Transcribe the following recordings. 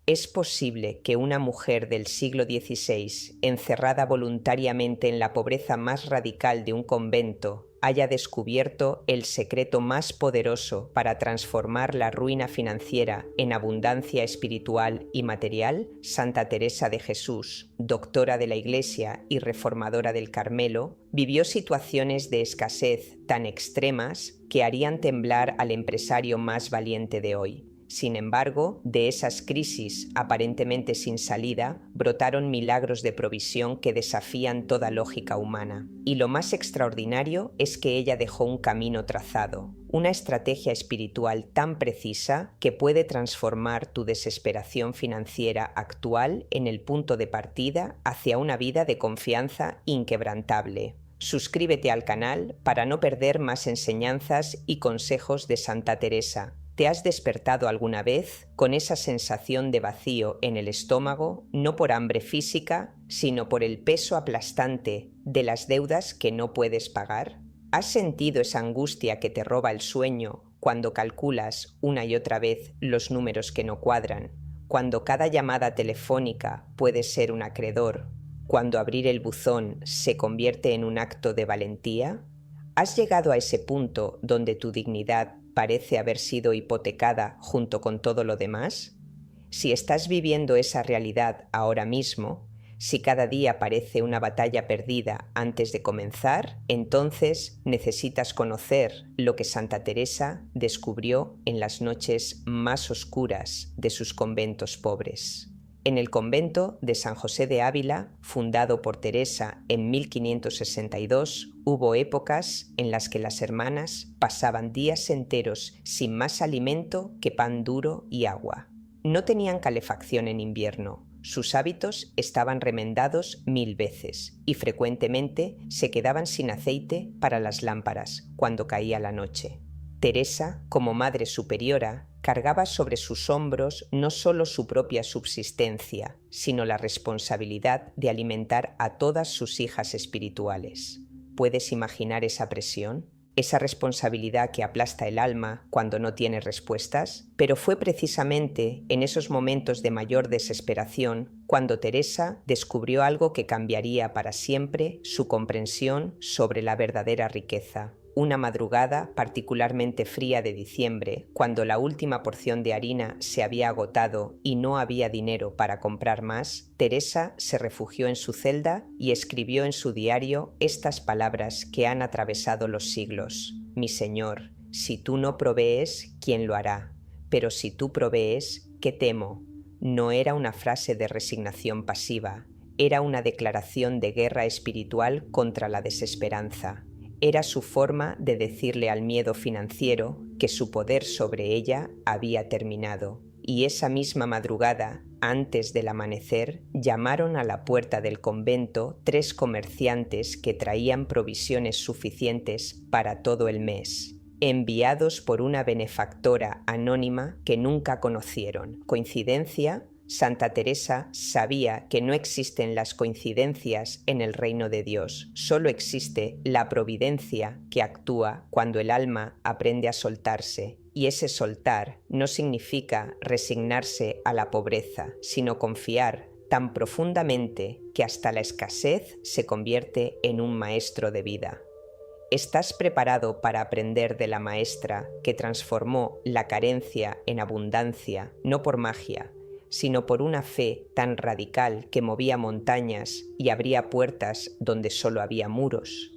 ¿Es posible que una mujer del siglo XVI, encerrada voluntariamente en la pobreza más radical de un convento, haya descubierto el secreto más poderoso para transformar la ruina financiera en abundancia espiritual y material? Santa Teresa de Jesús, doctora de la Iglesia y reformadora del Carmelo, vivió situaciones de escasez tan extremas que harían temblar al empresario más valiente de hoy. Sin embargo, de esas crisis aparentemente sin salida, brotaron milagros de provisión que desafían toda lógica humana. Y lo más extraordinario es que ella dejó un camino trazado, una estrategia espiritual tan precisa que puede transformar tu desesperación financiera actual en el punto de partida hacia una vida de confianza inquebrantable. Suscríbete al canal para no perder más enseñanzas y consejos de Santa Teresa. ¿Te has despertado alguna vez con esa sensación de vacío en el estómago, no por hambre física, sino por el peso aplastante de las deudas que no puedes pagar? ¿Has sentido esa angustia que te roba el sueño cuando calculas una y otra vez los números que no cuadran, cuando cada llamada telefónica puede ser un acreedor, cuando abrir el buzón se convierte en un acto de valentía? ¿Has llegado a ese punto donde tu dignidad parece haber sido hipotecada junto con todo lo demás? Si estás viviendo esa realidad ahora mismo, si cada día parece una batalla perdida antes de comenzar, entonces necesitas conocer lo que Santa Teresa descubrió en las noches más oscuras de sus conventos pobres. En el convento de San José de Ávila, fundado por Teresa en 1562, hubo épocas en las que las hermanas pasaban días enteros sin más alimento que pan duro y agua. No tenían calefacción en invierno, sus hábitos estaban remendados 1000 veces y frecuentemente se quedaban sin aceite para las lámparas cuando caía la noche. Teresa, como Madre Superiora, cargaba sobre sus hombros no solo su propia subsistencia, sino la responsabilidad de alimentar a todas sus hijas espirituales. ¿Puedes imaginar esa presión? Esa responsabilidad que aplasta el alma cuando no tiene respuestas. Pero fue precisamente en esos momentos de mayor desesperación cuando Teresa descubrió algo que cambiaría para siempre su comprensión sobre la verdadera riqueza. Una madrugada particularmente fría de diciembre, cuando la última porción de harina se había agotado y no había dinero para comprar más, Teresa se refugió en su celda y escribió en su diario estas palabras que han atravesado los siglos: Mi Señor, si tú no provees, ¿quién lo hará? Pero si tú provees, ¿qué temo? No era una frase de resignación pasiva, era una declaración de guerra espiritual contra la desesperanza. Era su forma de decirle al miedo financiero que su poder sobre ella había terminado. Y esa misma madrugada, antes del amanecer, llamaron a la puerta del convento 3 comerciantes que traían provisiones suficientes para todo el mes, enviados por una benefactora anónima que nunca conocieron. ¿Coincidencia? Santa Teresa sabía que no existen las coincidencias en el reino de Dios, solo existe la providencia que actúa cuando el alma aprende a soltarse, y ese soltar no significa resignarse a la pobreza, sino confiar tan profundamente que hasta la escasez se convierte en un maestro de vida. ¿Estás preparado para aprender de la maestra que transformó la carencia en abundancia, no por magia, sino por una fe tan radical que movía montañas y abría puertas donde solo había muros?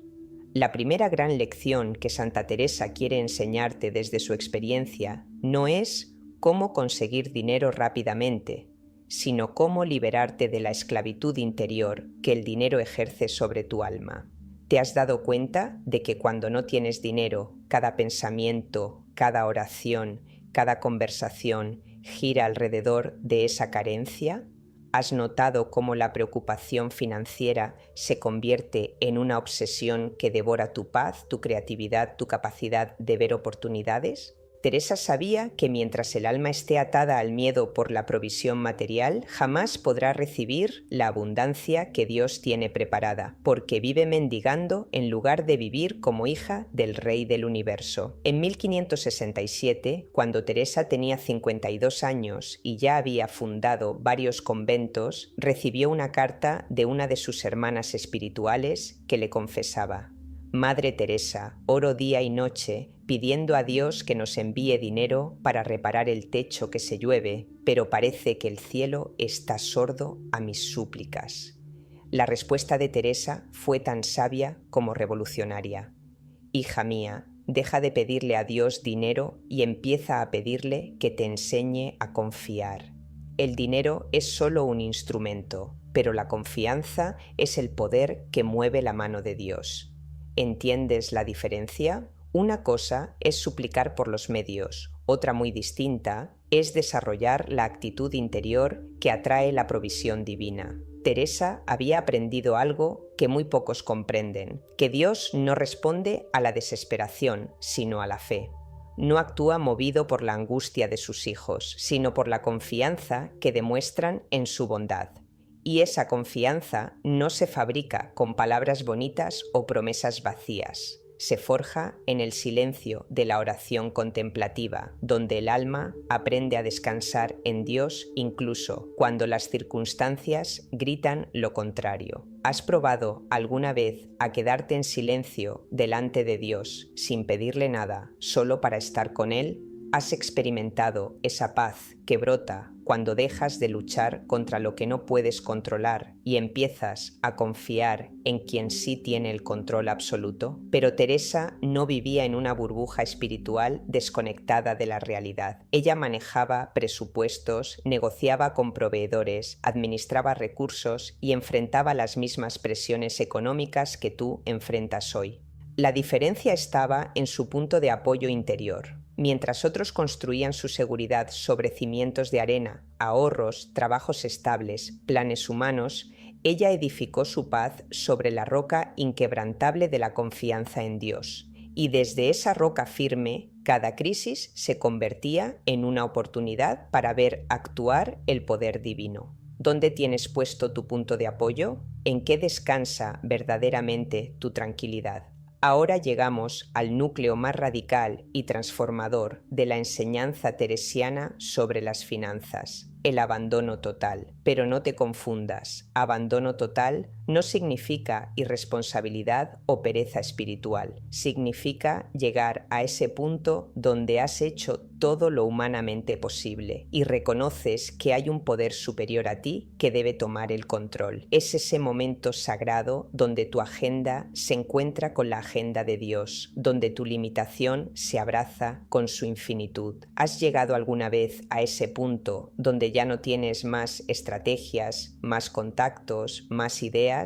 La primera gran lección que Santa Teresa quiere enseñarte desde su experiencia no es cómo conseguir dinero rápidamente, sino cómo liberarte de la esclavitud interior que el dinero ejerce sobre tu alma. ¿Te has dado cuenta de que cuando no tienes dinero, cada pensamiento, cada oración, cada conversación gira alrededor de esa carencia? ¿Has notado cómo la preocupación financiera se convierte en una obsesión que devora tu paz, tu creatividad, tu capacidad de ver oportunidades? Teresa sabía que mientras el alma esté atada al miedo por la provisión material, jamás podrá recibir la abundancia que Dios tiene preparada, porque vive mendigando en lugar de vivir como hija del Rey del Universo. En 1567, cuando Teresa tenía 52 años y ya había fundado varios conventos, recibió una carta de una de sus hermanas espirituales que le confesaba: Madre Teresa, oro día y noche, pidiendo a Dios que nos envíe dinero para reparar el techo que se llueve, pero parece que el cielo está sordo a mis súplicas. La respuesta de Teresa fue tan sabia como revolucionaria. Hija mía, deja de pedirle a Dios dinero y empieza a pedirle que te enseñe a confiar. El dinero es solo un instrumento, pero la confianza es el poder que mueve la mano de Dios. ¿Entiendes la diferencia? Una cosa es suplicar por los medios, otra muy distinta es desarrollar la actitud interior que atrae la provisión divina. Teresa había aprendido algo que muy pocos comprenden, que Dios no responde a la desesperación, sino a la fe. No actúa movido por la angustia de sus hijos, sino por la confianza que demuestran en su bondad. Y esa confianza no se fabrica con palabras bonitas o promesas vacías. Se forja en el silencio de la oración contemplativa, donde el alma aprende a descansar en Dios incluso cuando las circunstancias gritan lo contrario. ¿Has probado alguna vez a quedarte en silencio delante de Dios sin pedirle nada, solo para estar con Él? ¿Has experimentado esa paz que brota cuando dejas de luchar contra lo que no puedes controlar y empiezas a confiar en quien sí tiene el control absoluto? Pero Teresa no vivía en una burbuja espiritual desconectada de la realidad. Ella manejaba presupuestos, negociaba con proveedores, administraba recursos y enfrentaba las mismas presiones económicas que tú enfrentas hoy. La diferencia estaba en su punto de apoyo interior. Mientras otros construían su seguridad sobre cimientos de arena, ahorros, trabajos estables, planes humanos, ella edificó su paz sobre la roca inquebrantable de la confianza en Dios. Y desde esa roca firme, cada crisis se convertía en una oportunidad para ver actuar el poder divino. ¿Dónde tienes puesto tu punto de apoyo? ¿En qué descansa verdaderamente tu tranquilidad? Ahora llegamos al núcleo más radical y transformador de la enseñanza teresiana sobre las finanzas, el abandono total. Pero no te confundas, abandono total no significa irresponsabilidad o pereza espiritual, significa llegar a ese punto donde has hecho todo lo humanamente posible y reconoces que hay un poder superior a ti que debe tomar el control. Es ese momento sagrado donde tu agenda se encuentra con la agenda de Dios, donde tu limitación se abraza con su infinitud. ¿Has llegado alguna vez a ese punto donde ya no tienes más estrategias, más contactos, más ideas?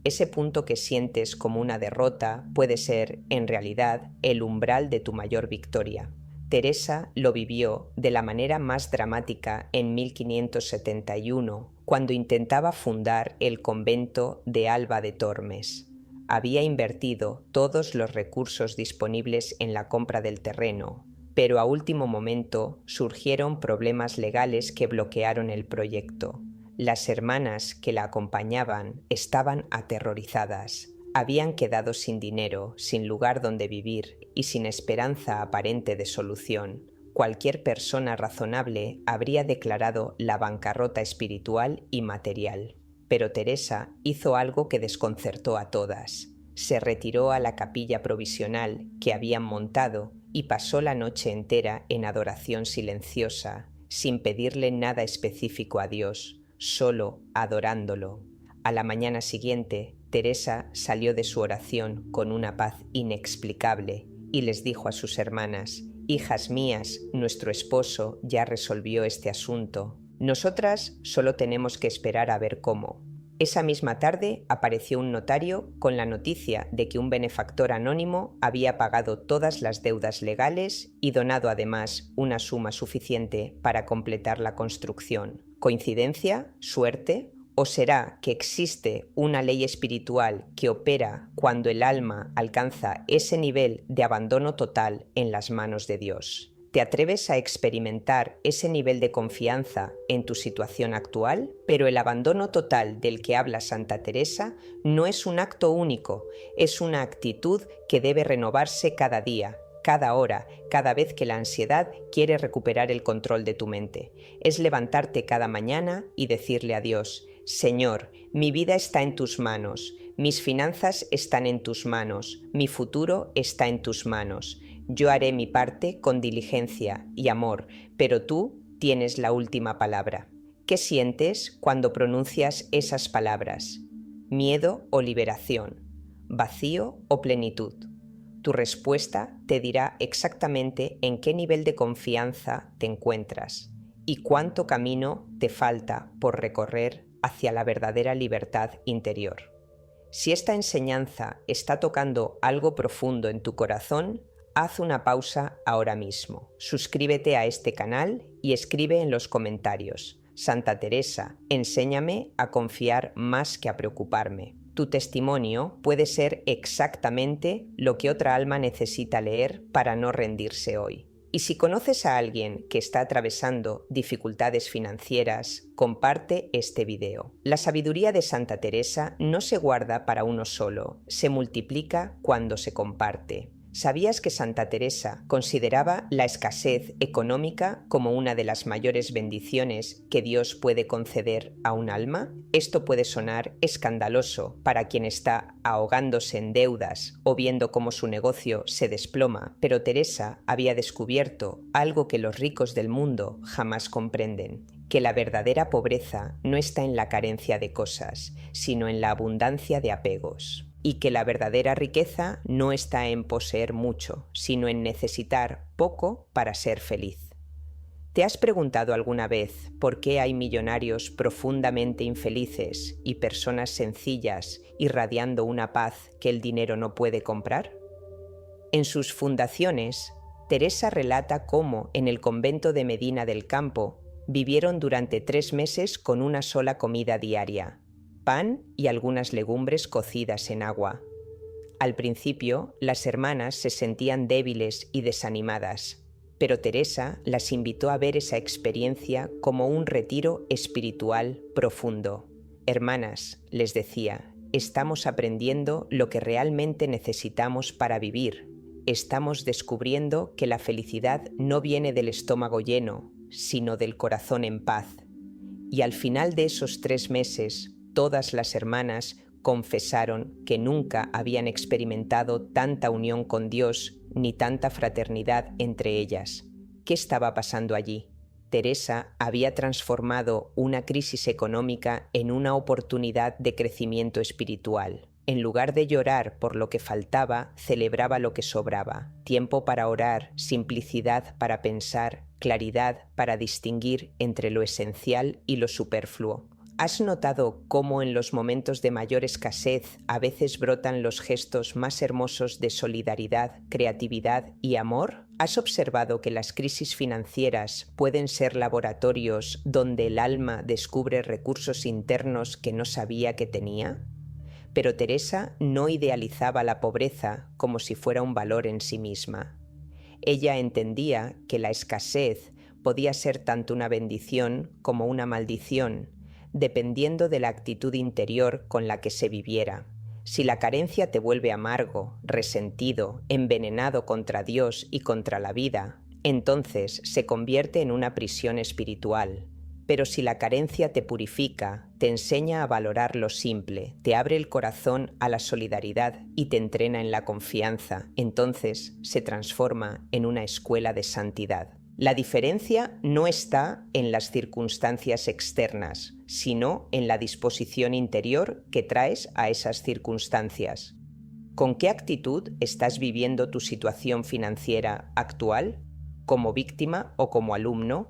Ese punto que sientes como una derrota puede ser, en realidad, el umbral de tu mayor victoria. Teresa lo vivió de la manera más dramática en 1571, cuando intentaba fundar el convento de Alba de Tormes. Había invertido todos los recursos disponibles en la compra del terreno, pero a último momento surgieron problemas legales que bloquearon el proyecto. Las hermanas que la acompañaban estaban aterrorizadas. Habían quedado sin dinero, sin lugar donde vivir y sin esperanza aparente de solución. Cualquier persona razonable habría declarado la bancarrota espiritual y material. Pero Teresa hizo algo que desconcertó a todas. Se retiró a la capilla provisional que habían montado y pasó la noche entera en adoración silenciosa, sin pedirle nada específico a Dios, solo adorándolo. A la mañana siguiente, Teresa salió de su oración con una paz inexplicable y les dijo a sus hermanas: «Hijas mías, nuestro esposo ya resolvió este asunto. Nosotras solo tenemos que esperar a ver cómo». Esa misma tarde apareció un notario con la noticia de que un benefactor anónimo había pagado todas las deudas legales y donado además una suma suficiente para completar la construcción. ¿Coincidencia? ¿Suerte? ¿O será que existe una ley espiritual que opera cuando el alma alcanza ese nivel de abandono total en las manos de Dios? ¿Te atreves a experimentar ese nivel de confianza en tu situación actual? Pero el abandono total del que habla Santa Teresa no es un acto único, es una actitud que debe renovarse cada día, cada hora, cada vez que la ansiedad quiere recuperar el control de tu mente. Es levantarte cada mañana y decirle a Dios: Señor, mi vida está en tus manos, mis finanzas están en tus manos, mi futuro está en tus manos. Yo haré mi parte con diligencia y amor, pero tú tienes la última palabra. ¿Qué sientes cuando pronuncias esas palabras? ¿Miedo o liberación? ¿Vacío o plenitud? Tu respuesta te dirá exactamente en qué nivel de confianza te encuentras y cuánto camino te falta por recorrer hacia la verdadera libertad interior. Si esta enseñanza está tocando algo profundo en tu corazón, haz una pausa ahora mismo. Suscríbete a este canal y escribe en los comentarios: Santa Teresa, enséñame a confiar más que a preocuparme. Tu testimonio puede ser exactamente lo que otra alma necesita leer para no rendirse hoy. Y si conoces a alguien que está atravesando dificultades financieras, comparte este video. La sabiduría de Santa Teresa no se guarda para uno solo, se multiplica cuando se comparte. ¿Sabías que Santa Teresa consideraba la escasez económica como una de las mayores bendiciones que Dios puede conceder a un alma? Esto puede sonar escandaloso para quien está ahogándose en deudas o viendo cómo su negocio se desploma, pero Teresa había descubierto algo que los ricos del mundo jamás comprenden: que la verdadera pobreza no está en la carencia de cosas, sino en la abundancia de apegos. Y que la verdadera riqueza no está en poseer mucho, sino en necesitar poco para ser feliz. ¿Te has preguntado alguna vez por qué hay millonarios profundamente infelices y personas sencillas irradiando una paz que el dinero no puede comprar? En sus Fundaciones, Teresa relata cómo en el convento de Medina del Campo vivieron durante 3 meses con una sola comida diaria: pan y algunas legumbres cocidas en agua. Al principio, las hermanas se sentían débiles y desanimadas, pero Teresa las invitó a ver esa experiencia como un retiro espiritual profundo. Hermanas, les decía, estamos aprendiendo lo que realmente necesitamos para vivir. Estamos descubriendo que la felicidad no viene del estómago lleno, sino del corazón en paz. Y al final de esos 3 meses, todas las hermanas confesaron que nunca habían experimentado tanta unión con Dios ni tanta fraternidad entre ellas. ¿Qué estaba pasando allí? Teresa había transformado una crisis económica en una oportunidad de crecimiento espiritual. En lugar de llorar por lo que faltaba, celebraba lo que sobraba. Tiempo para orar, simplicidad para pensar, claridad para distinguir entre lo esencial y lo superfluo. ¿Has notado cómo en los momentos de mayor escasez a veces brotan los gestos más hermosos de solidaridad, creatividad y amor? ¿Has observado que las crisis financieras pueden ser laboratorios donde el alma descubre recursos internos que no sabía que tenía? Pero Teresa no idealizaba la pobreza como si fuera un valor en sí misma. Ella entendía que la escasez podía ser tanto una bendición como una maldición, dependiendo de la actitud interior con la que se viviera. Si la carencia te vuelve amargo, resentido, envenenado contra Dios y contra la vida, entonces se convierte en una prisión espiritual. Pero si la carencia te purifica, te enseña a valorar lo simple, te abre el corazón a la solidaridad y te entrena en la confianza, entonces se transforma en una escuela de santidad. La diferencia no está en las circunstancias externas, sino en la disposición interior que traes a esas circunstancias. ¿Con qué actitud estás viviendo tu situación financiera actual? ¿Como víctima o como alumno?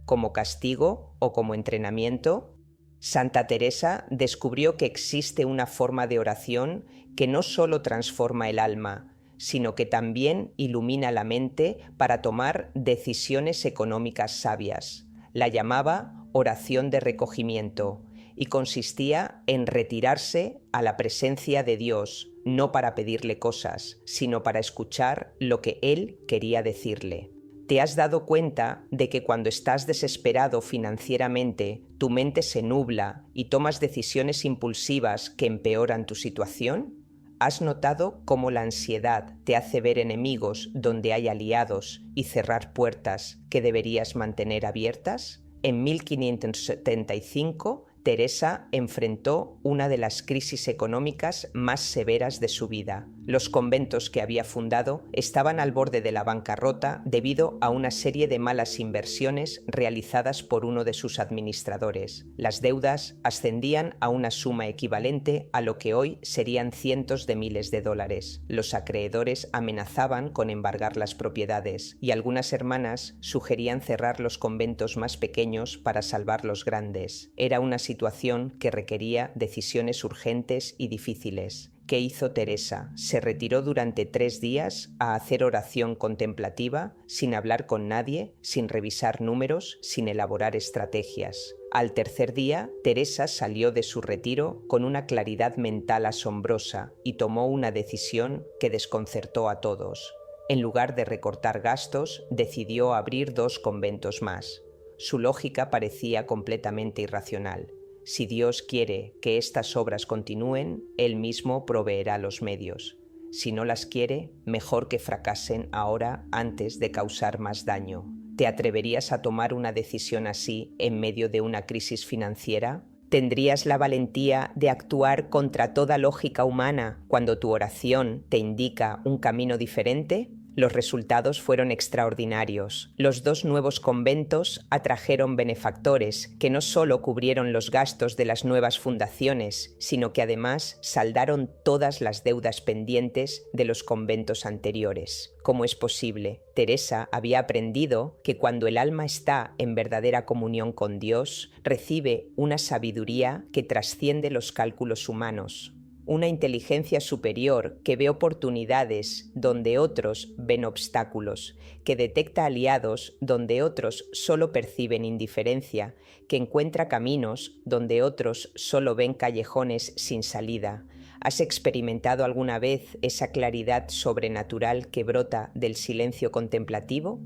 ¿Como castigo o como entrenamiento? Santa Teresa descubrió que existe una forma de oración que no solo transforma el alma, sino que también ilumina la mente para tomar decisiones económicas sabias. La llamaba oración de recogimiento y consistía en retirarse a la presencia de Dios, no para pedirle cosas, sino para escuchar lo que Él quería decirle. ¿Te has dado cuenta de que cuando estás desesperado financieramente, tu mente se nubla y tomas decisiones impulsivas que empeoran tu situación? ¿Has notado cómo la ansiedad te hace ver enemigos donde hay aliados y cerrar puertas que deberías mantener abiertas? En 1575, Teresa enfrentó una de las crisis económicas más severas de su vida. Los conventos que había fundado estaban al borde de la bancarrota debido a una serie de malas inversiones realizadas por uno de sus administradores. Las deudas ascendían a una suma equivalente a lo que hoy serían cientos de miles de dólares. Los acreedores amenazaban con embargar las propiedades y algunas hermanas sugerían cerrar los conventos más pequeños para salvar los grandes. Era una situación que requería decisiones urgentes y difíciles. ¿Qué hizo Teresa? Se retiró durante 3 días a hacer oración contemplativa, sin hablar con nadie, sin revisar números, sin elaborar estrategias. Al tercer día, Teresa salió de su retiro con una claridad mental asombrosa y tomó una decisión que desconcertó a todos. En lugar de recortar gastos, decidió abrir 2 conventos más. Su lógica parecía completamente irracional. Si Dios quiere que estas obras continúen, Él mismo proveerá los medios. Si no las quiere, mejor que fracasen ahora antes de causar más daño. ¿Te atreverías a tomar una decisión así en medio de una crisis financiera? ¿Tendrías la valentía de actuar contra toda lógica humana cuando tu oración te indica un camino diferente? Los resultados fueron extraordinarios. Los 2 nuevos conventos atrajeron benefactores que no solo cubrieron los gastos de las nuevas fundaciones, sino que además saldaron todas las deudas pendientes de los conventos anteriores. ¿Cómo es posible? Teresa había aprendido que cuando el alma está en verdadera comunión con Dios, recibe una sabiduría que trasciende los cálculos humanos. Una inteligencia superior que ve oportunidades donde otros ven obstáculos, que detecta aliados donde otros solo perciben indiferencia, que encuentra caminos donde otros solo ven callejones sin salida. ¿Has experimentado alguna vez esa claridad sobrenatural que brota del silencio contemplativo?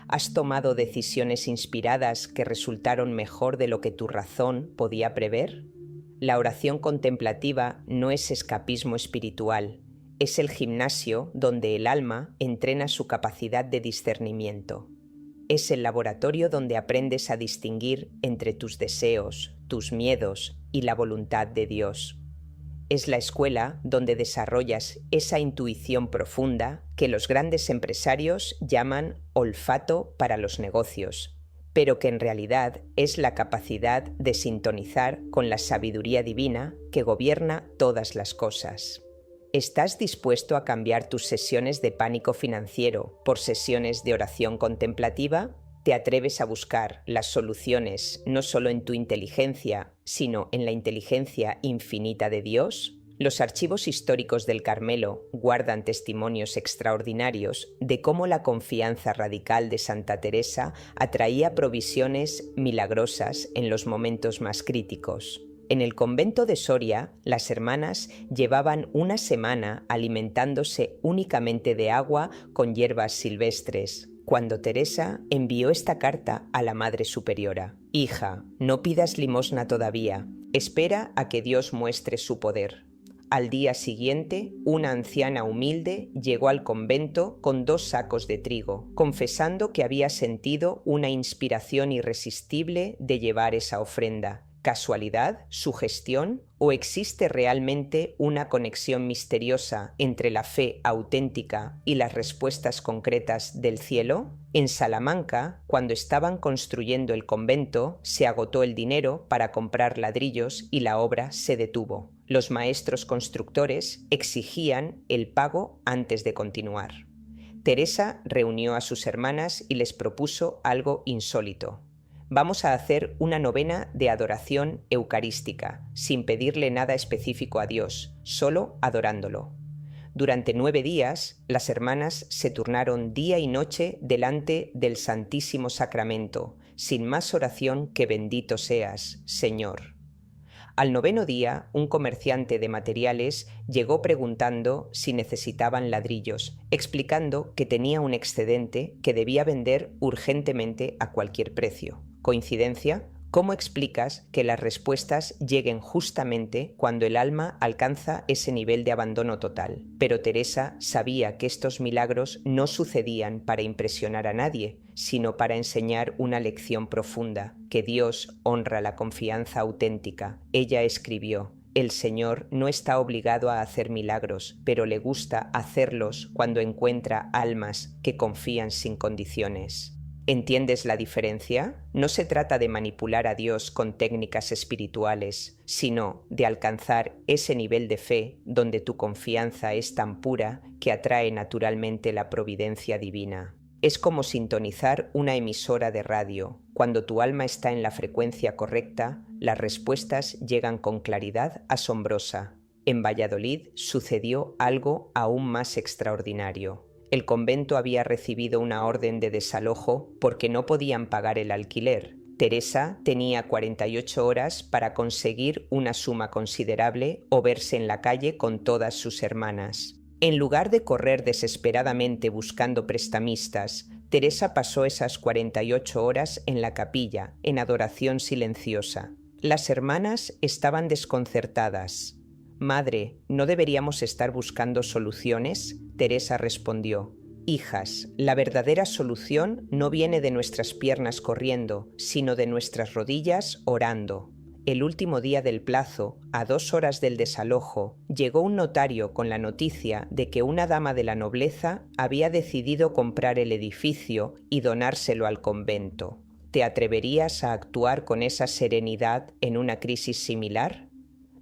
¿Has tomado decisiones inspiradas que resultaron mejor de lo que tu razón podía prever? La oración contemplativa no es escapismo espiritual, es el gimnasio donde el alma entrena su capacidad de discernimiento. Es el laboratorio donde aprendes a distinguir entre tus deseos, tus miedos y la voluntad de Dios. Es la escuela donde desarrollas esa intuición profunda que los grandes empresarios llaman olfato para los negocios, pero que en realidad es la capacidad de sintonizar con la sabiduría divina que gobierna todas las cosas. ¿Estás dispuesto a cambiar tus sesiones de pánico financiero por sesiones de oración contemplativa? ¿Te atreves a buscar las soluciones no solo en tu inteligencia, sino en la inteligencia infinita de Dios? Los archivos históricos del Carmelo guardan testimonios extraordinarios de cómo la confianza radical de Santa Teresa atraía provisiones milagrosas en los momentos más críticos. En el convento de Soria, las hermanas llevaban una semana alimentándose únicamente de agua con hierbas silvestres, cuando Teresa envió esta carta a la Madre Superiora. «Hija, no pidas limosna todavía, espera a que Dios muestre su poder». Al día siguiente, una anciana humilde llegó al convento con 2 sacos de trigo, confesando que había sentido una inspiración irresistible de llevar esa ofrenda. ¿Casualidad? ¿Sugestión? ¿O existe realmente una conexión misteriosa entre la fe auténtica y las respuestas concretas del cielo? En Salamanca, cuando estaban construyendo el convento, se agotó el dinero para comprar ladrillos y la obra se detuvo. Los maestros constructores exigían el pago antes de continuar. Teresa reunió a sus hermanas y les propuso algo insólito. Vamos a hacer una novena de adoración eucarística, sin pedirle nada específico a Dios, solo adorándolo. Durante 9 días, las hermanas se turnaron día y noche delante del Santísimo Sacramento, sin más oración que bendito seas, Señor. Al 9º día, un comerciante de materiales llegó preguntando si necesitaban ladrillos, explicando que tenía un excedente que debía vender urgentemente a cualquier precio. ¿Coincidencia? ¿Cómo explicas que las respuestas lleguen justamente cuando el alma alcanza ese nivel de abandono total? Pero Teresa sabía que estos milagros no sucedían para impresionar a nadie, sino para enseñar una lección profunda, que Dios honra la confianza auténtica. Ella escribió: el Señor no está obligado a hacer milagros, pero le gusta hacerlos cuando encuentra almas que confían sin condiciones. ¿Entiendes la diferencia? No se trata de manipular a Dios con técnicas espirituales, sino de alcanzar ese nivel de fe donde tu confianza es tan pura que atrae naturalmente la providencia divina. Es como sintonizar una emisora de radio. Cuando tu alma está en la frecuencia correcta, las respuestas llegan con claridad asombrosa. En Valladolid sucedió algo aún más extraordinario. El convento había recibido una orden de desalojo porque no podían pagar el alquiler. Teresa tenía 48 horas para conseguir una suma considerable o verse en la calle con todas sus hermanas. En lugar de correr desesperadamente buscando prestamistas, Teresa pasó esas 48 horas en la capilla, en adoración silenciosa. Las hermanas estaban desconcertadas. «Madre, ¿no deberíamos estar buscando soluciones?», Teresa respondió. «Hijas, la verdadera solución no viene de nuestras piernas corriendo, sino de nuestras rodillas orando». El último día del plazo, a 2 horas del desalojo, llegó un notario con la noticia de que una dama de la nobleza había decidido comprar el edificio y donárselo al convento. ¿Te atreverías a actuar con esa serenidad en una crisis similar?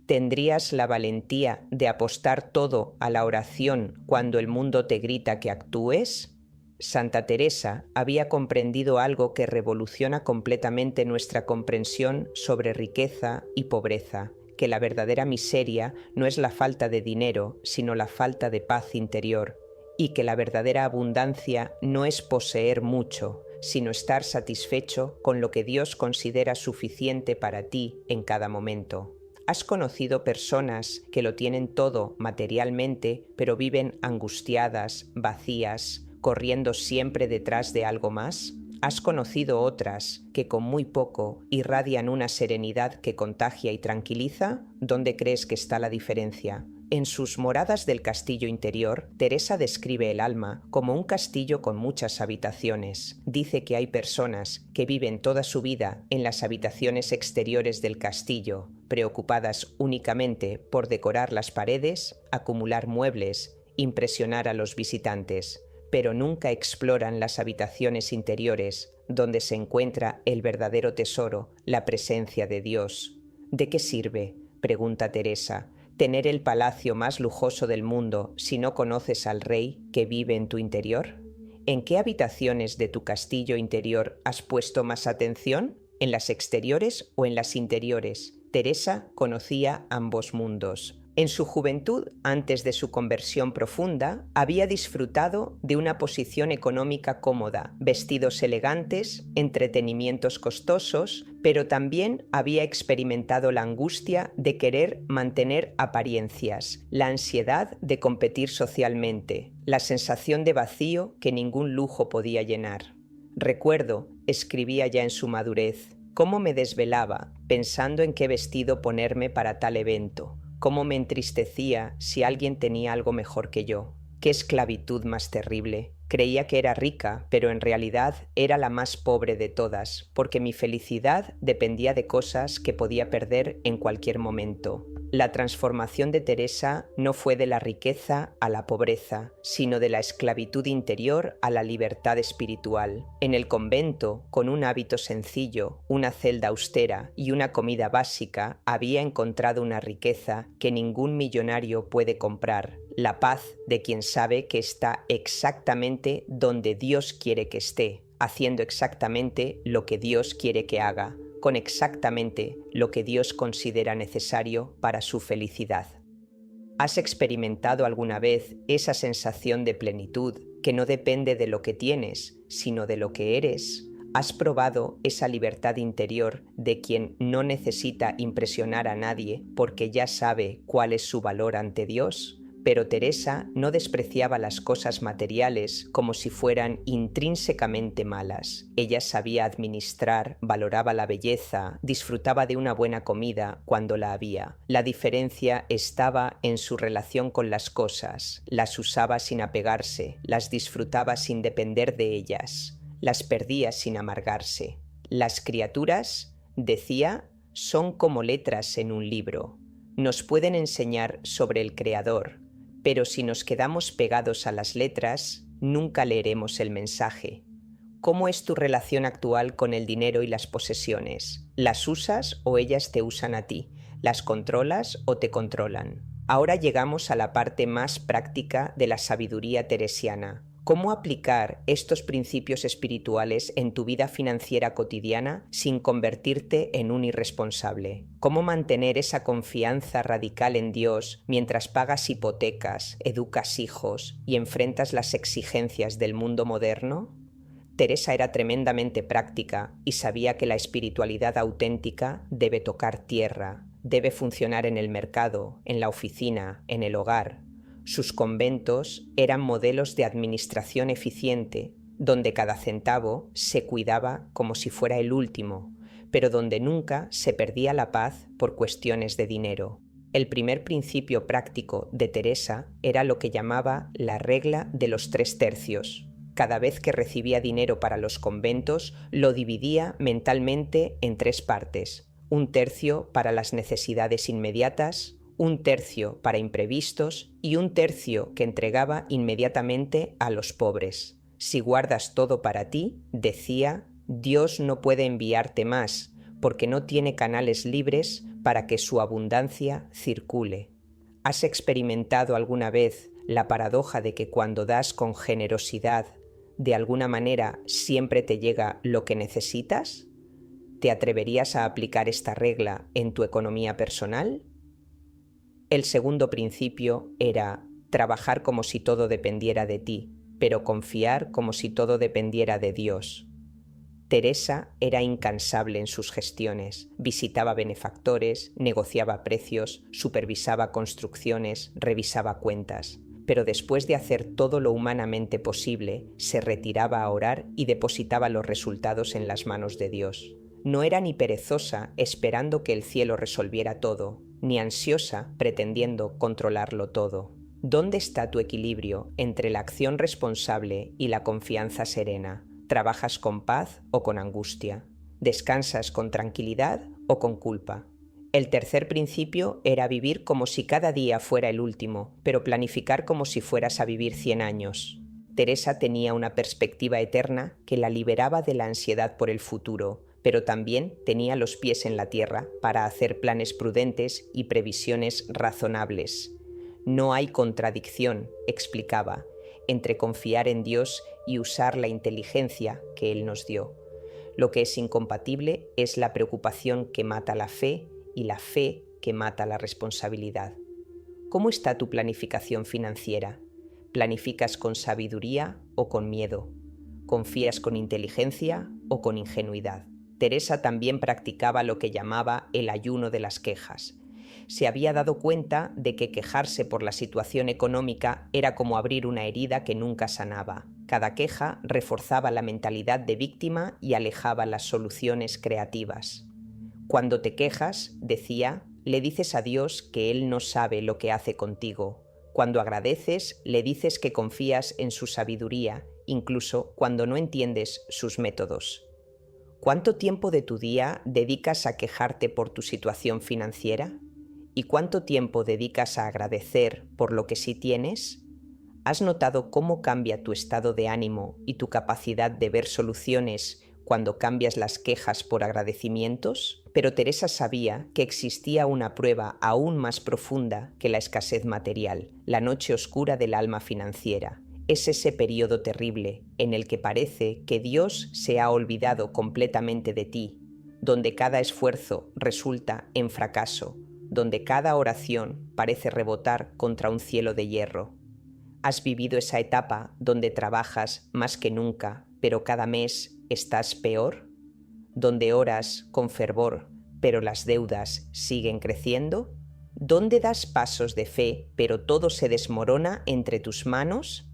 ¿Tendrías la valentía de apostar todo a la oración cuando el mundo te grita que actúes? Santa Teresa había comprendido algo que revoluciona completamente nuestra comprensión sobre riqueza y pobreza, que la verdadera miseria no es la falta de dinero, sino la falta de paz interior, y que la verdadera abundancia no es poseer mucho, sino estar satisfecho con lo que Dios considera suficiente para ti en cada momento. ¿Has conocido personas que lo tienen todo materialmente, pero viven angustiadas, vacías, corriendo siempre detrás de algo más? ¿Has conocido otras que con muy poco irradian una serenidad que contagia y tranquiliza? ¿Dónde crees que está la diferencia? En sus Moradas del Castillo Interior, Teresa describe el alma como un castillo con muchas habitaciones. Dice que hay personas que viven toda su vida en las habitaciones exteriores del castillo, preocupadas únicamente por decorar las paredes, acumular muebles, impresionar a los visitantes, pero nunca exploran las habitaciones interiores, donde se encuentra el verdadero tesoro, la presencia de Dios. ¿De qué sirve?, pregunta Teresa, tener el palacio más lujoso del mundo si no conoces al Rey que vive en tu interior? ¿En qué habitaciones de tu castillo interior has puesto más atención? ¿En las exteriores o en las interiores? Teresa conocía ambos mundos. En su juventud, antes de su conversión profunda, había disfrutado de una posición económica cómoda, vestidos elegantes, entretenimientos costosos, pero también había experimentado la angustia de querer mantener apariencias, la ansiedad de competir socialmente, la sensación de vacío que ningún lujo podía llenar. Recuerdo, escribía ya en su madurez, cómo me desvelaba pensando en qué vestido ponerme para tal evento. Cómo me entristecía si alguien tenía algo mejor que yo. ¡Qué esclavitud más terrible! Creía que era rica, pero en realidad era la más pobre de todas, porque mi felicidad dependía de cosas que podía perder en cualquier momento. La transformación de Teresa no fue de la riqueza a la pobreza, sino de la esclavitud interior a la libertad espiritual. En el convento, con un hábito sencillo, una celda austera y una comida básica, había encontrado una riqueza que ningún millonario puede comprar, la paz de quien sabe que está exactamente donde Dios quiere que esté, haciendo exactamente lo que Dios quiere que haga, con exactamente lo que Dios considera necesario para su felicidad. ¿Has experimentado alguna vez esa sensación de plenitud que no depende de lo que tienes, sino de lo que eres? ¿Has probado esa libertad interior de quien no necesita impresionar a nadie porque ya sabe cuál es su valor ante Dios? Pero Teresa no despreciaba las cosas materiales como si fueran intrínsecamente malas. Ella sabía administrar, valoraba la belleza, disfrutaba de una buena comida cuando la había. La diferencia estaba en su relación con las cosas. Las usaba sin apegarse, las disfrutaba sin depender de ellas, las perdía sin amargarse. Las criaturas, decía, son como letras en un libro. Nos pueden enseñar sobre el Creador, pero si nos quedamos pegados a las letras, nunca leeremos el mensaje. ¿Cómo es tu relación actual con el dinero y las posesiones? ¿Las usas o ellas te usan a ti? ¿Las controlas o te controlan? Ahora llegamos a la parte más práctica de la sabiduría teresiana. ¿Cómo aplicar estos principios espirituales en tu vida financiera cotidiana sin convertirte en un irresponsable? ¿Cómo mantener esa confianza radical en Dios mientras pagas hipotecas, educas hijos y enfrentas las exigencias del mundo moderno? Teresa era tremendamente práctica y sabía que la espiritualidad auténtica debe tocar tierra, debe funcionar en el mercado, en la oficina, en el hogar. Sus conventos eran modelos de administración eficiente, donde cada centavo se cuidaba como si fuera el último, pero donde nunca se perdía la paz por cuestiones de dinero. El primer principio práctico de Teresa era lo que llamaba la regla de los 3/3. Cada vez que recibía dinero para los conventos, lo dividía mentalmente en 3 partes: 1/3 para las necesidades inmediatas, 1/3 para imprevistos y 1/3 que entregaba inmediatamente a los pobres. Si guardas todo para ti, decía, Dios no puede enviarte más, porque no tiene canales libres para que su abundancia circule. ¿Has experimentado alguna vez la paradoja de que cuando das con generosidad, de alguna manera siempre te llega lo que necesitas? ¿Te atreverías a aplicar esta regla en tu economía personal? El segundo principio era trabajar como si todo dependiera de ti, pero confiar como si todo dependiera de Dios. Teresa era incansable en sus gestiones, visitaba benefactores, negociaba precios, supervisaba construcciones, revisaba cuentas, pero después de hacer todo lo humanamente posible, se retiraba a orar y depositaba los resultados en las manos de Dios. No era ni perezosa esperando que el cielo resolviera todo, ni ansiosa pretendiendo controlarlo todo. ¿Dónde está tu equilibrio entre la acción responsable y la confianza serena? ¿Trabajas con paz o con angustia? ¿Descansas con tranquilidad o con culpa? El tercer principio era vivir como si cada día fuera el último, pero planificar como si fueras a vivir 100 años. Teresa tenía una perspectiva eterna que la liberaba de la ansiedad por el futuro, pero también tenía los pies en la tierra para hacer planes prudentes y previsiones razonables. No hay contradicción, explicaba, entre confiar en Dios y usar la inteligencia que Él nos dio. Lo que es incompatible es la preocupación que mata la fe y la fe que mata la responsabilidad. ¿Cómo está tu planificación financiera? ¿Planificas con sabiduría o con miedo? ¿Confías con inteligencia o con ingenuidad? Teresa también practicaba lo que llamaba el ayuno de las quejas. Se había dado cuenta de que quejarse por la situación económica era como abrir una herida que nunca sanaba. Cada queja reforzaba la mentalidad de víctima y alejaba las soluciones creativas. Cuando te quejas, decía, le dices a Dios que Él no sabe lo que hace contigo. Cuando agradeces, le dices que confías en su sabiduría, incluso cuando no entiendes sus métodos. ¿Cuánto tiempo de tu día dedicas a quejarte por tu situación financiera? ¿Y cuánto tiempo dedicas a agradecer por lo que sí tienes? ¿Has notado cómo cambia tu estado de ánimo y tu capacidad de ver soluciones cuando cambias las quejas por agradecimientos? Pero Teresa sabía que existía una prueba aún más profunda que la escasez material, la noche oscura del alma financiera. Es ese periodo terrible en el que parece que Dios se ha olvidado completamente de ti, donde cada esfuerzo resulta en fracaso, donde cada oración parece rebotar contra un cielo de hierro. ¿Has vivido esa etapa donde trabajas más que nunca, pero cada mes ¿estás peor? ¿Donde oras con fervor, pero las deudas siguen creciendo? ¿Dónde das pasos de fe, pero todo se desmorona entre tus manos?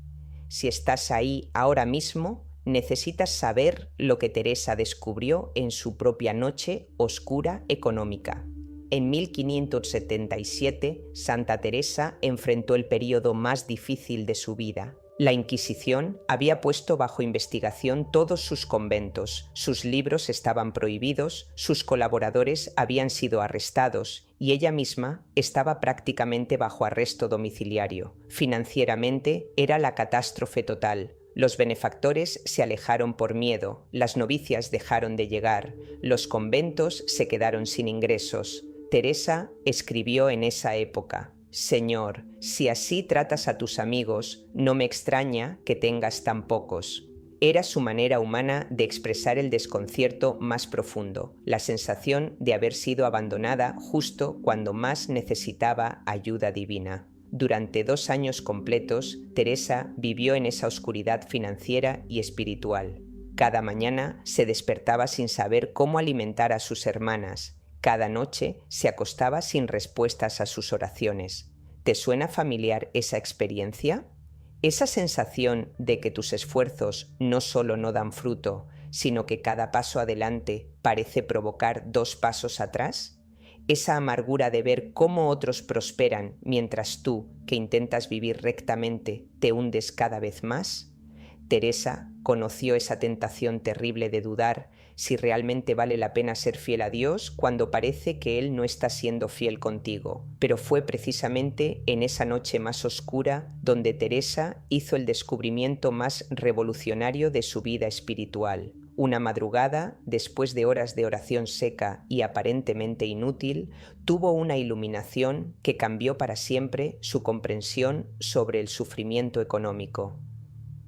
Si estás ahí ahora mismo, necesitas saber lo que Teresa descubrió en su propia noche oscura económica. En 1577, Santa Teresa enfrentó el período más difícil de su vida. La Inquisición había puesto bajo investigación todos sus conventos, sus libros estaban prohibidos, sus colaboradores habían sido arrestados y ella misma estaba prácticamente bajo arresto domiciliario. Financieramente era la catástrofe total. Los benefactores se alejaron por miedo, las novicias dejaron de llegar, los conventos se quedaron sin ingresos. Teresa escribió en esa época: Señor, si así tratas a tus amigos, no me extraña que tengas tan pocos. Era su manera humana de expresar el desconcierto más profundo, la sensación de haber sido abandonada justo cuando más necesitaba ayuda divina. Durante 2 años completos, Teresa vivió en esa oscuridad financiera y espiritual. Cada mañana se despertaba sin saber cómo alimentar a sus hermanas. Cada noche se acostaba sin respuestas a sus oraciones. ¿Te suena familiar esa experiencia? Esa sensación de que tus esfuerzos no solo no dan fruto, sino que cada paso adelante parece provocar 2 pasos atrás. Esa amargura de ver cómo otros prosperan mientras tú, que intentas vivir rectamente, te hundes cada vez más. Teresa conoció esa tentación terrible de dudar si realmente vale la pena ser fiel a Dios cuando parece que Él no está siendo fiel contigo. Pero fue precisamente en esa noche más oscura donde Teresa hizo el descubrimiento más revolucionario de su vida espiritual. Una madrugada, después de horas de oración seca y aparentemente inútil, tuvo una iluminación que cambió para siempre su comprensión sobre el sufrimiento económico.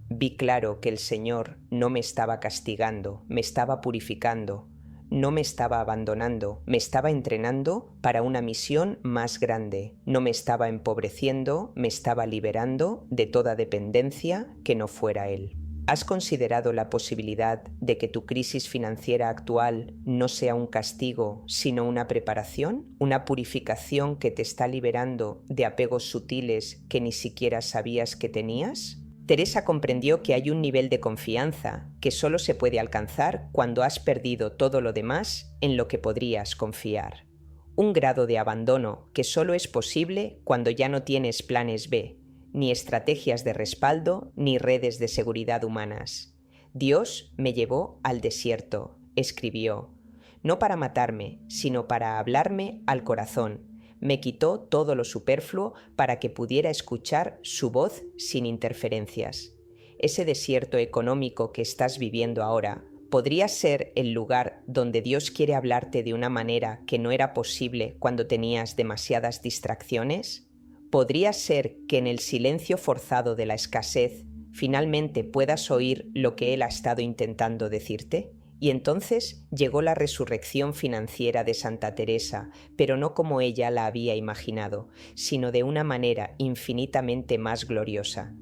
Vi claro que el Señor no me estaba castigando, me estaba purificando, no me estaba abandonando, me estaba entrenando para una misión más grande, no me estaba empobreciendo, me estaba liberando de toda dependencia que no fuera Él. ¿Has considerado la posibilidad de que tu crisis financiera actual no sea un castigo, sino una preparación, una purificación que te está liberando de apegos sutiles que ni siquiera sabías que tenías? Teresa comprendió que hay un nivel de confianza que solo se puede alcanzar cuando has perdido todo lo demás en lo que podrías confiar. Un grado de abandono que solo es posible cuando ya no tienes planes B, ni estrategias de respaldo, ni redes de seguridad humanas. Dios me llevó al desierto, escribió, no para matarme, sino para hablarme al corazón. Me quitó todo lo superfluo para que pudiera escuchar su voz sin interferencias. Ese desierto económico que estás viviendo ahora podría ser el lugar donde Dios quiere hablarte de una manera que no era posible cuando tenías demasiadas distracciones. ¿Podría ser que en el silencio forzado de la escasez finalmente puedas oír lo que Él ha estado intentando decirte? Y entonces llegó la resurrección financiera de Santa Teresa, pero no como ella la había imaginado, sino de una manera infinitamente más gloriosa.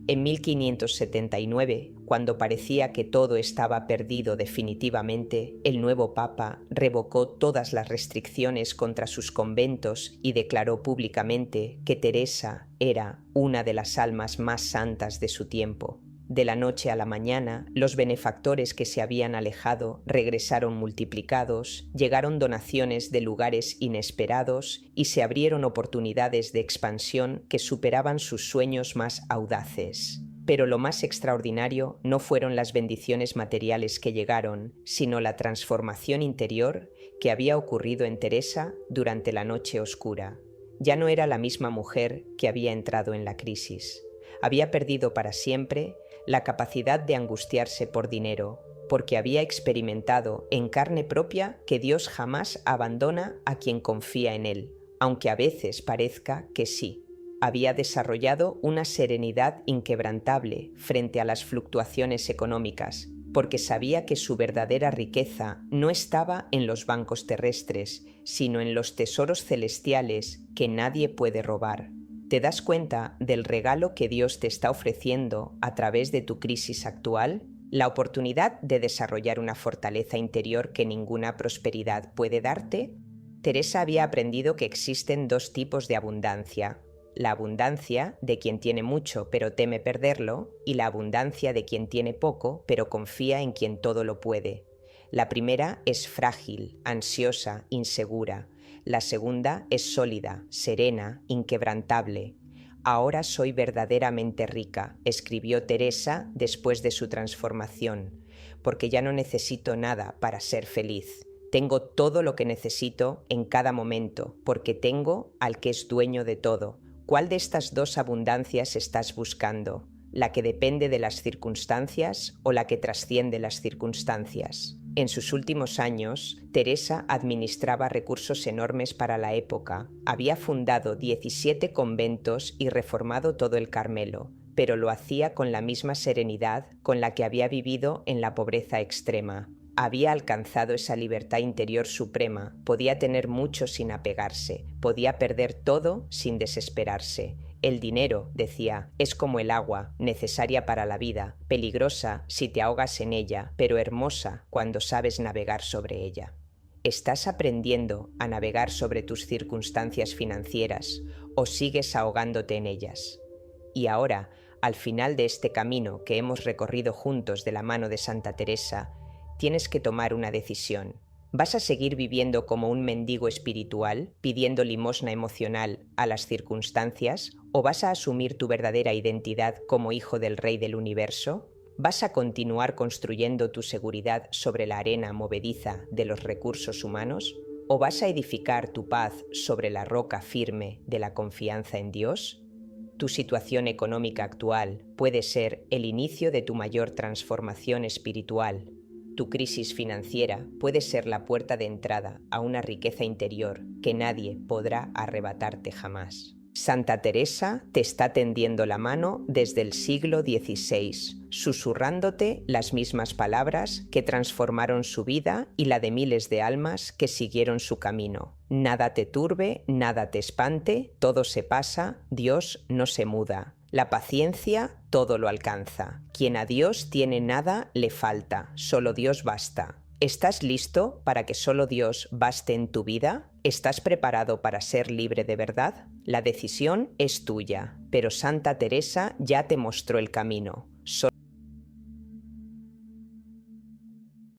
En 1579, cuando parecía que todo estaba perdido definitivamente, el nuevo Papa revocó todas las restricciones contra sus conventos y declaró públicamente que Teresa era una de las almas más santas de su tiempo. De la noche a la mañana, los benefactores que se habían alejado regresaron multiplicados, llegaron donaciones de lugares inesperados y se abrieron oportunidades de expansión que superaban sus sueños más audaces. Pero lo más extraordinario no fueron las bendiciones materiales que llegaron, sino la transformación interior que había ocurrido en Teresa durante la noche oscura. Ya no era la misma mujer que había entrado en la crisis. Había perdido para siempre la capacidad de angustiarse por dinero, porque había experimentado en carne propia que Dios jamás abandona a quien confía en Él, aunque a veces parezca que sí. Había desarrollado una serenidad inquebrantable frente a las fluctuaciones económicas, porque sabía que su verdadera riqueza no estaba en los bancos terrestres, sino en los tesoros celestiales que nadie puede robar. ¿Te das cuenta del regalo que Dios te está ofreciendo a través de tu crisis actual? La oportunidad de desarrollar una fortaleza interior que ninguna prosperidad puede darte. Teresa había aprendido que existen dos tipos de abundancia: la abundancia de quien tiene mucho pero teme perderlo, y la abundancia de quien tiene poco pero confía en quien todo lo puede. La primera es frágil, ansiosa, insegura. La segunda es sólida, serena, inquebrantable. Ahora soy verdaderamente rica, escribió Teresa después de su transformación, porque ya no necesito nada para ser feliz. Tengo todo lo que necesito en cada momento, porque tengo al que es dueño de todo. ¿Cuál de estas dos abundancias estás buscando? ¿La que depende de las circunstancias o la que trasciende las circunstancias? En sus últimos años, Teresa administraba recursos enormes para la época. Había fundado 17 conventos y reformado todo el Carmelo, pero lo hacía con la misma serenidad con la que había vivido en la pobreza extrema. Había alcanzado esa libertad interior suprema, podía tener mucho sin apegarse, podía perder todo sin desesperarse. El dinero, decía, es como el agua, necesaria para la vida, peligrosa si te ahogas en ella, pero hermosa cuando sabes navegar sobre ella. ¿Estás aprendiendo a navegar sobre tus circunstancias financieras o sigues ahogándote en ellas? Y ahora, al final de este camino que hemos recorrido juntos de la mano de Santa Teresa, tienes que tomar una decisión. ¿Vas a seguir viviendo como un mendigo espiritual, pidiendo limosna emocional a las circunstancias, o vas a asumir tu verdadera identidad como hijo del Rey del Universo? ¿Vas a continuar construyendo tu seguridad sobre la arena movediza de los recursos humanos? ¿O vas a edificar tu paz sobre la roca firme de la confianza en Dios? Tu situación económica actual puede ser el inicio de tu mayor transformación espiritual. Tu crisis financiera puede ser la puerta de entrada a una riqueza interior que nadie podrá arrebatarte jamás. Santa Teresa te está tendiendo la mano desde el siglo XVI, susurrándote las mismas palabras que transformaron su vida y la de miles de almas que siguieron su camino. Nada te turbe, nada te espante, todo se pasa, Dios no se muda. La paciencia todo lo alcanza. Quien a Dios tiene nada le falta, solo Dios basta. ¿Estás listo para que solo Dios baste en tu vida? ¿Estás preparado para ser libre de verdad? La decisión es tuya, pero Santa Teresa ya te mostró el camino.